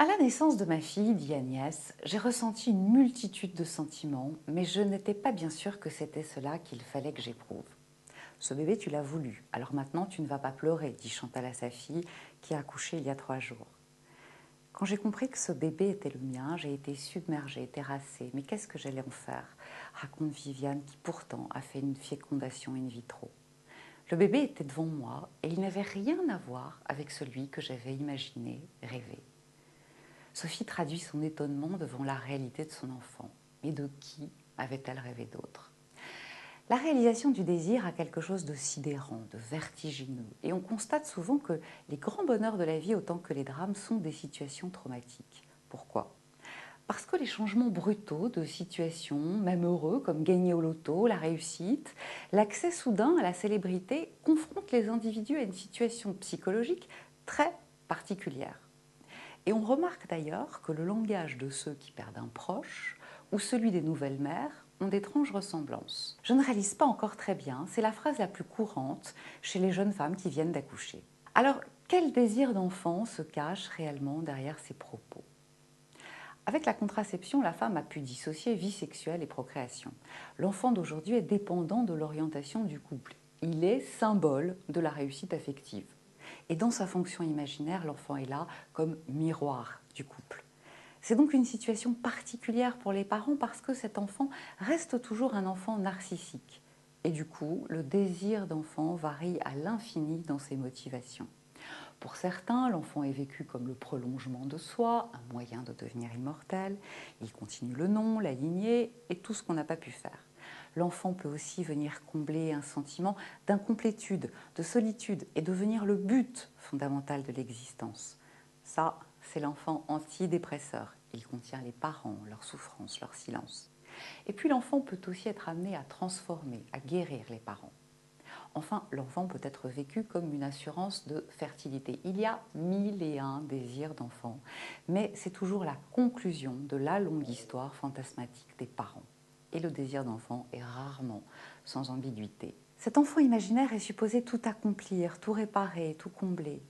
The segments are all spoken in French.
À la naissance de ma fille, dit Agnès, j'ai ressenti une multitude de sentiments, mais je n'étais pas bien sûre que c'était cela qu'il fallait que j'éprouve. Ce bébé, tu l'as voulu, alors maintenant tu ne vas pas pleurer, dit Chantal à sa fille, qui a accouché il y a 3 jours. Quand j'ai compris que ce bébé était le mien, j'ai été submergée, terrassée. Mais qu'est-ce que j'allais en faire, raconte Viviane, qui pourtant a fait une fécondation in vitro. Le bébé était devant moi et il n'avait rien à voir avec celui que j'avais imaginé, rêvé. Sophie traduit son étonnement devant la réalité de son enfant. Mais de qui avait-elle rêvé d'autre? La réalisation du désir a quelque chose de sidérant, de vertigineux. Et on constate souvent que les grands bonheurs de la vie, autant que les drames, sont des situations traumatiques. Pourquoi? Parce que les changements brutaux de situation, même heureux, comme gagner au loto, la réussite, l'accès soudain à la célébrité, confrontent les individus à une situation psychologique très particulière. Et on remarque d'ailleurs que le langage de ceux qui perdent un proche ou celui des nouvelles mères ont d'étranges ressemblances. Je ne réalise pas encore très bien, c'est la phrase la plus courante chez les jeunes femmes qui viennent d'accoucher. Alors, quel désir d'enfant se cache réellement derrière ces propos? Avec la contraception, la femme a pu dissocier vie sexuelle et procréation. L'enfant d'aujourd'hui est dépendant de l'orientation du couple. Il est symbole de la réussite affective. Et dans sa fonction imaginaire, l'enfant est là comme miroir du couple. C'est donc une situation particulière pour les parents parce que cet enfant reste toujours un enfant narcissique. Et du coup, le désir d'enfant varie à l'infini dans ses motivations. Pour certains, l'enfant est vécu comme le prolongement de soi, un moyen de devenir immortel. Il continue le nom, la lignée et tout ce qu'on n'a pas pu faire. L'enfant peut aussi venir combler un sentiment d'incomplétude, de solitude et devenir le but fondamental de l'existence. Ça, c'est l'enfant antidépresseur. Il contient les parents, leurs souffrances, leur silence. Et puis l'enfant peut aussi être amené à transformer, à guérir les parents. Enfin, l'enfant peut être vécu comme une assurance de fertilité. Il y a 1001 désirs d'enfant, mais c'est toujours la conclusion de la longue histoire fantasmatique des parents. Et le désir d'enfant est rarement sans ambiguïté. Cet enfant imaginaire est supposé tout accomplir, tout réparer, tout combler.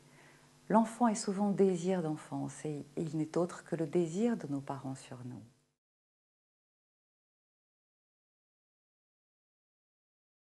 L'enfant est souvent désir d'enfance et il n'est autre que le désir de nos parents sur nous.